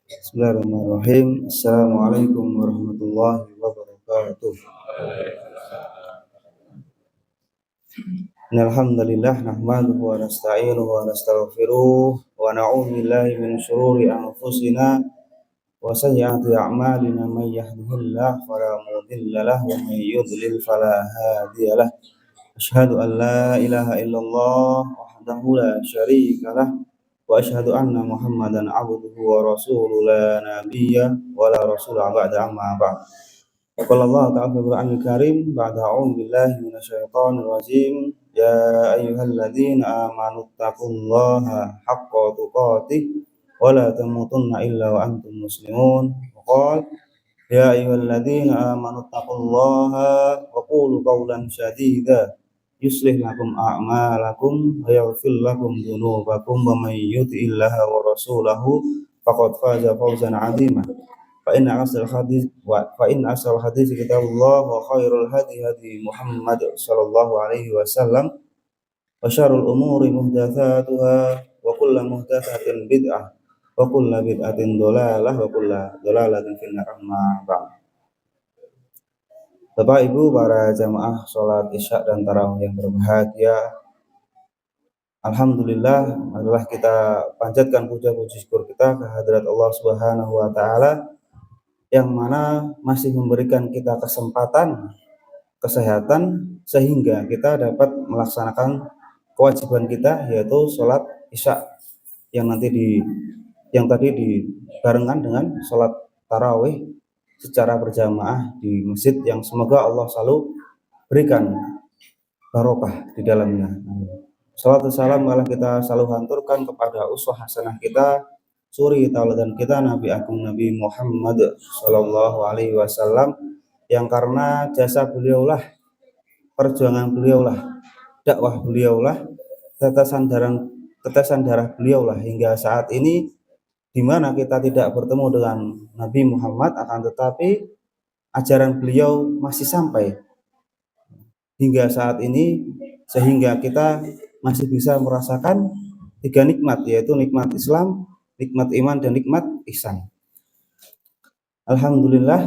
Bismillahirrahmanirrahim. Assalamualaikum warahmatullahi wabarakatuh. Alhamdulillah nahmaduhu wa nasta'inuhu wa nastaghfiruh wa na'udzu billahi min shururi anfusina wa sayyiati a'malina may yahdihillahu fala mudilla lahu wa may yudlil fala hadiya lahu. Asyhadu an la ilaha illallah wahdahu la syarika lah wa asyhadu anna Muhammadan abduhu wa rasuluhu la nabiyya wa la rasula ba'da amma ba'd. Qala Allah ta'ala fil Qur'anil Karim ba'da a'udzu billahi minasyaitonir rajim ya ayyuhalladzina amanu taqullaha haqqa tuqatih wa la tamutunna illa wa antum muslimun. Qala ya ayyuhalladzina amanu taqullaha wa qulu qawlan sadida yuslih lakum a'malakum wa yaghfir lakum dzunubakum wa may yuti'illaha wa rasulahu faqad faza fawzan 'azima. Fa inna asal hadis kitabullah wa khairul hadi hadi Muhammad sallallahu alaihi wasallam wa syarrul umuri muhdatsatuha wa kullu muhdatsatin bid'ah wa kullu bid'atin dhalalah wa kullu dhalalatin finnar. Amma ba'd. Bapak Ibu para jamaah sholat Isya dan tarawih yang berbahagia, alhamdulillah adalah kita panjatkan puja-puji syukur kita ke hadirat Allah Subhanahu wa taala yang mana masih memberikan kita kesempatan, kesehatan sehingga kita dapat melaksanakan kewajiban kita yaitu sholat Isya yang tadi dibarengkan dengan sholat tarawih secara berjamaah di masjid yang semoga Allah selalu berikan barokah di dalamnya. Salatu salam malah kita selalu hanturkan kepada uswah hasanah kita, suri tauladan kita Nabi Agung Nabi Muhammad sallallahu alaihi wasallam yang karena jasa beliaulah, perjuangan beliaulah, dakwah beliaulah, tetesan darah beliaulah hingga saat ini di mana kita tidak bertemu dengan Nabi Muhammad, akan tetapi ajaran beliau masih sampai hingga saat ini sehingga kita masih bisa merasakan tiga nikmat, yaitu nikmat Islam, nikmat iman, dan nikmat ihsan. Alhamdulillah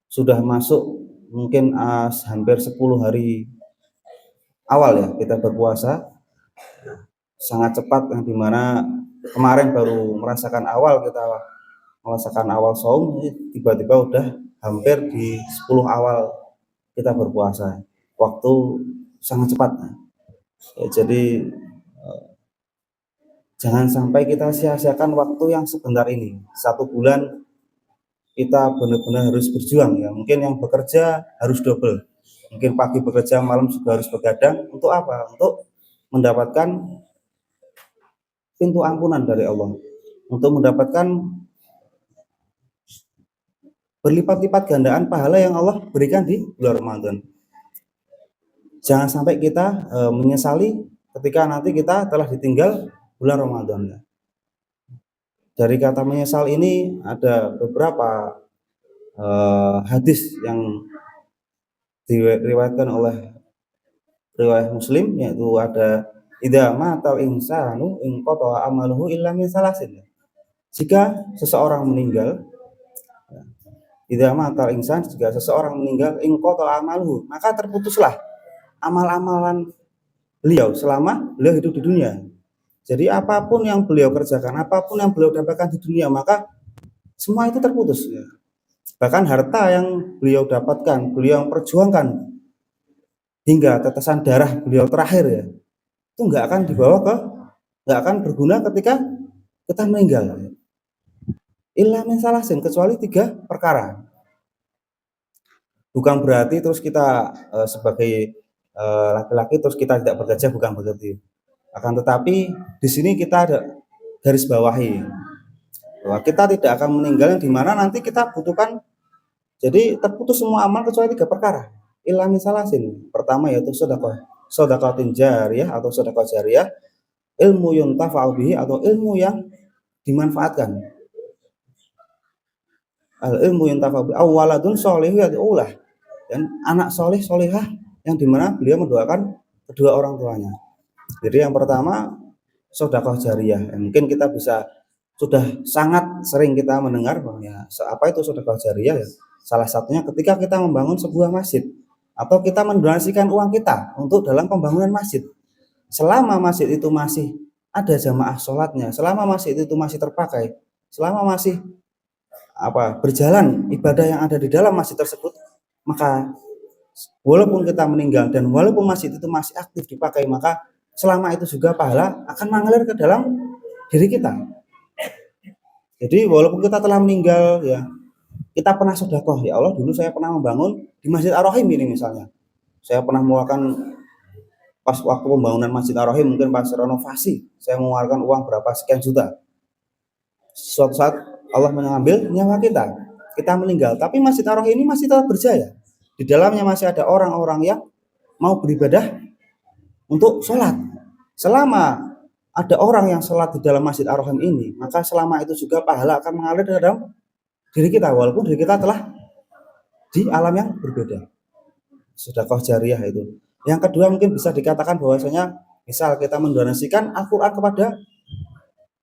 sudah masuk mungkin hampir 10 hari awal ya kita berpuasa, sangat cepat yang dimana kemarin baru merasakan awal saum, tiba-tiba udah hampir di 10 awal kita berpuasa. Waktu sangat cepat. Ya, jadi jangan sampai kita sia-siakan waktu yang sebentar ini. 1 bulan kita benar-benar harus berjuang ya. Mungkin yang bekerja harus double. Mungkin pagi bekerja, malam juga harus begadang. Untuk apa? Untuk mendapatkan pintu ampunan dari Allah. Untuk mendapatkan berlipat-lipat gandaan pahala yang Allah berikan di bulan Ramadan. Jangan sampai kita menyesali ketika nanti kita telah ditinggal bulan Ramadan. Dari kata menyesal ini ada beberapa hadis yang diriwayatkan oleh riwayat Muslim, yaitu ada idza matal insanu in qata amaluhu illa min salasin. Jika seseorang meninggal, idza matal insan, jika seseorang meninggal in qata amaluhu, maka terputuslah amal-amalan beliau selama beliau hidup di dunia. Jadi apapun yang beliau kerjakan, apapun yang beliau dapatkan di dunia, maka semua itu terputus. Bahkan harta yang beliau dapatkan, beliau perjuangkan hingga tetesan darah beliau terakhir ya, itu nggak akan berguna ketika kita meninggal. Illa min salasin, kecuali 3 perkara. Bukan berarti terus kita sebagai laki-laki terus kita tidak bekerja, bukan begitu. Akan tetapi di sini kita ada garis bawahi bahwa kita tidak akan meninggal yang dimana nanti kita butuhkan. Jadi terputus semua amal kecuali 3 perkara. Illa min salasin. Pertama yaitu sedekahun jariyah atau sedekah jariyah, ilmu yuntafa'u bihi atau ilmu yang dimanfaatkan. Al ilmu yuntafa'u bihi awaladun sholihu yad'ulah, dan anak soleh solehah yang dimana beliau mendoakan kedua orang tuanya. Jadi yang pertama sedekah jariyah, mungkin kita bisa sudah sangat sering kita mendengar bahwa ya, apa itu sedekah jariyah ya. Salah satunya ketika kita membangun sebuah masjid atau kita mendonasikan uang kita untuk dalam pembangunan masjid. Selama masjid itu masih ada jamaah sholatnya, selama masjid itu masih terpakai, selama masih berjalan ibadah yang ada di dalam masjid tersebut, maka walaupun kita meninggal dan walaupun masjid itu masih aktif dipakai, maka selama itu juga pahala akan mengalir ke dalam diri kita. Jadi walaupun kita telah meninggal ya, kita pernah sedekah, ya Allah dulu saya pernah membangun di Masjid Ar-Rahim ini misalnya. Saya pernah mengeluarkan pas waktu pembangunan Masjid Ar-Rahim, mungkin pas renovasi, saya mengeluarkan uang berapa sekian juta. Suatu saat Allah mengambil nyawa kita, kita meninggal, tapi Masjid Ar-Rahim ini masih tetap berjaya. Di dalamnya masih ada orang-orang yang mau beribadah untuk sholat. Selama ada orang yang sholat di dalam Masjid Ar-Rahim ini, maka selama itu juga pahala akan mengalir ke dalam diri kita, walaupun diri kita telah di alam yang berbeda. Sedekah jariyah itu. Yang kedua mungkin bisa dikatakan bahwasanya misal kita mendonasikan Al-Quran kepada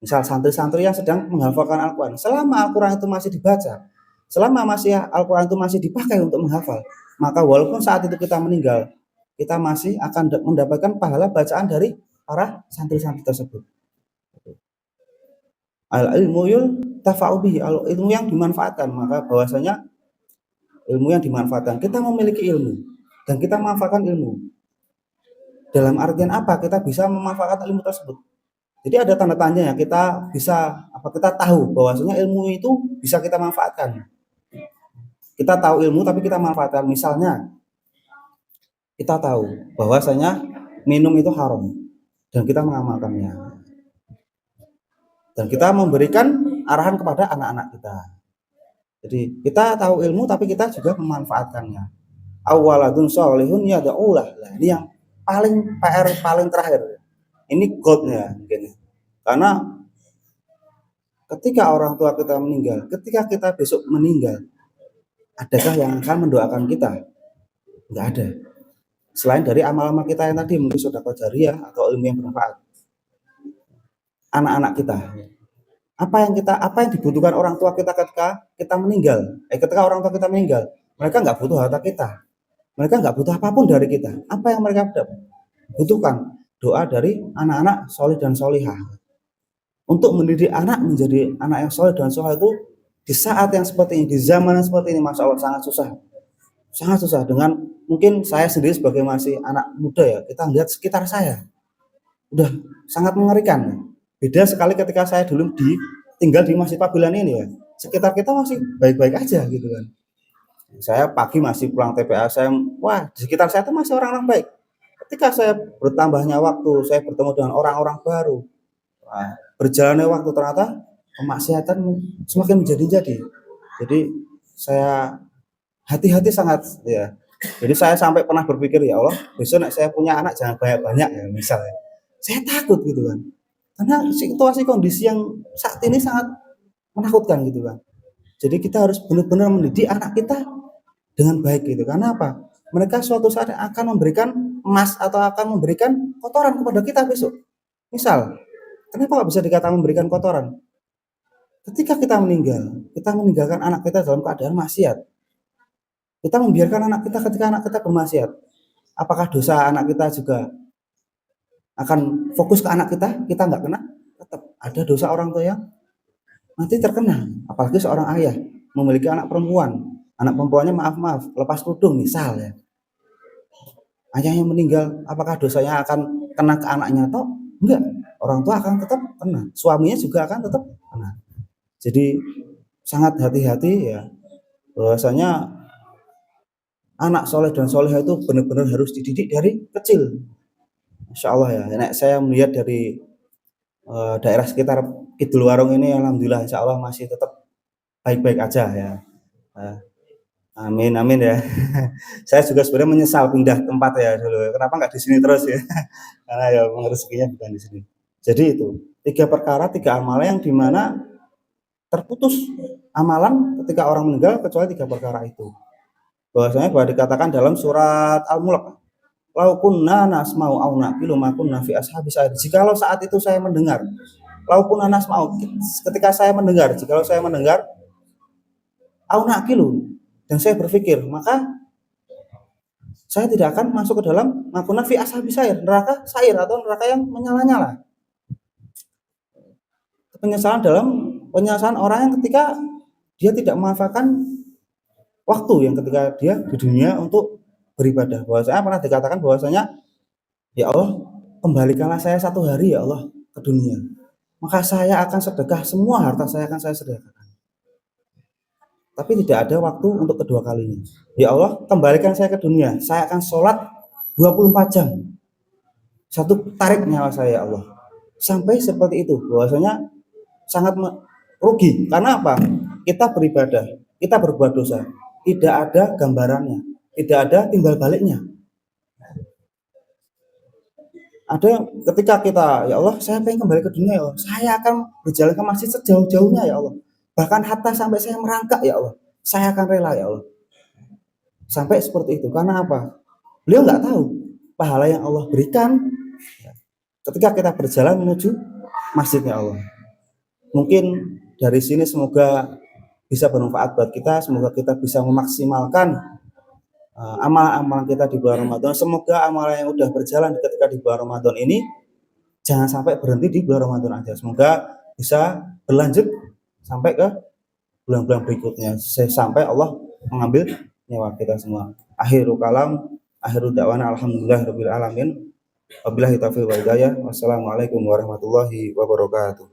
misal santri-santri yang sedang menghafalkan Al-Quran. Selama Al-Quran itu masih dibaca, selama masih Al-Quran itu masih dipakai untuk menghafal, maka walaupun saat itu kita meninggal, kita masih akan mendapatkan pahala bacaan dari para santri-santri tersebut. Al-ilmu yuntafa'u bihi, ilmu yang dimanfaatkan, maka bahwasanya ilmu yang dimanfaatkan, kita memiliki ilmu dan kita memanfaatkan ilmu. Dalam artian apa kita bisa memanfaatkan ilmu tersebut? Jadi ada tanda tanya ya, kita bisa kita tahu bahwasanya ilmu itu bisa kita manfaatkan. Kita tahu ilmu tapi kita manfaatkan. Misalnya kita tahu bahwasanya minum itu haram dan kita mengamalkannya. Dan kita memberikan arahan kepada anak-anak kita. Jadi kita tahu ilmu tapi kita juga memanfaatkannya. Awaladun sholihun yad'ulah. Nah, ini yang paling PR paling terakhir. Ini goalnya mungkin. Karena ketika orang tua kita meninggal, ketika kita besok meninggal, adakah yang akan mendoakan kita? Enggak ada. Selain dari amal-amal kita yang tadi, mungkin sedekah jariyah atau ilmu yang bermanfaat. Anak-anak kita, apa yang dibutuhkan orang tua kita ketika kita meninggal? Ketika orang tua kita meninggal, mereka nggak butuh harta kita, mereka nggak butuh apapun dari kita. Apa yang mereka butuhkan? Doa dari anak-anak soleh dan solihah. Untuk mendidik anak menjadi anak yang soleh dan soleh itu di saat yang seperti ini, di zaman yang seperti ini, masya Allah sangat susah. Dengan mungkin saya sendiri sebagai masih anak muda ya, kita lihat sekitar saya udah sangat mengerikan. Beda sekali ketika saya dulu tinggal di Masjid Pabilan ini ya, sekitar kita masih baik-baik aja gitu kan. Saya pagi masih pulang TPA, di sekitar saya itu masih orang-orang baik. Ketika saya bertambahnya waktu, saya bertemu dengan orang-orang baru, berjalannya waktu ternyata kemaksiatan semakin menjadi-jadi. Jadi saya hati-hati sangat ya. Jadi saya sampai pernah berpikir, ya Allah, besok saya punya anak jangan banyak-banyak ya misalnya. Saya takut gitu kan. Karena situasi kondisi yang saat ini sangat menakutkan gitu kan. Jadi kita harus benar-benar mendidik anak kita dengan baik gitu. Karena apa? Mereka suatu saat akan memberikan emas atau akan memberikan kotoran kepada kita besok. Misal, kenapa nggak bisa dikatakan memberikan kotoran? Ketika kita meninggal, kita meninggalkan anak kita dalam keadaan maksiat. Kita membiarkan anak kita ketika anak kita bermaksiat. Apakah dosa anak kita juga akan fokus ke anak kita? Kita nggak kena? Tetap ada dosa orang tua yang nanti terkena. Apalagi seorang ayah memiliki anak perempuan. Anak perempuannya maaf lepas kerudung misal ya. Ayahnya meninggal, apakah dosanya akan kena ke anaknya atau enggak? Orang tua akan tetap kena. Suaminya juga akan tetap kena. Jadi sangat hati-hati ya. Bahwasanya anak soleh dan solehah itu benar-benar harus dididik dari kecil. Insya Allah ya. Saya melihat dari daerah sekitar Kidul Warung ini, alhamdulillah insya Allah masih tetap baik-baik aja ya. Amin ya. Saya juga sebenarnya menyesal pindah tempat ya dulu. Kenapa nggak di sini terus ya? Karena ya rezekinya bukan di sini. Jadi itu 3 perkara, 3 amalan yang dimana terputus amalan ketika orang meninggal kecuali 3 perkara itu. Bahwasanya bahwa dikatakan dalam surat Al-Mulk, lau kunna nasma'u aw naqilu ma kunna fi ashabis sa'ir. Jikalau saat itu saya mendengar laupun anas mau, ketika saya mendengar, jika saya mendengar au naqilu, dan saya berpikir, maka saya tidak akan masuk ke dalam makuna fi ashabi sair, neraka sair atau neraka yang menyala-nyala. Penyesalan orang yang ketika dia tidak memanfaatkan waktu yang ketika dia di dunia untuk beribadah. Bahwasanya pernah dikatakan bahwasanya, ya Allah, kembalikanlah saya satu hari ya Allah ke dunia, maka saya akan sedekah, semua harta saya akan saya sedekahkan. Tapi tidak ada waktu untuk kedua kalinya. Ya Allah, kembalikan saya ke dunia, saya akan sholat 24 jam. Satu tarik nyawa saya ya Allah. Sampai seperti itu, bahwasanya sangat rugi. Karena apa? Kita beribadah, kita berbuat dosa, tidak ada gambarannya, tidak ada timbal baliknya. Ada ketika kita, ya Allah, saya pengen kembali ke dunia ya Allah, saya akan berjalan ke masjid sejauh-jauhnya ya Allah, bahkan hatta sampai saya merangkak ya Allah, saya akan rela ya Allah, sampai seperti itu. Karena apa? Beliau nggak tahu pahala yang Allah berikan ketika kita berjalan menuju masjidnya Allah. Mungkin dari sini semoga bisa bermanfaat buat kita, semoga kita bisa memaksimalkan amalan-amalan kita di bulan Ramadan. Semoga amalan yang udah berjalan ketika di bulan Ramadan ini jangan sampai berhenti di bulan Ramadan aja. Semoga bisa berlanjut sampai ke bulan-bulan berikutnya, sampai Allah mengambil nyawa kita semua. Akhirul kalam, akhirul da'wana alhamdulillahirabbil alamin. Wabillahi taufiq wal hidayah. Wassalamualaikum warahmatullahi wabarakatuh.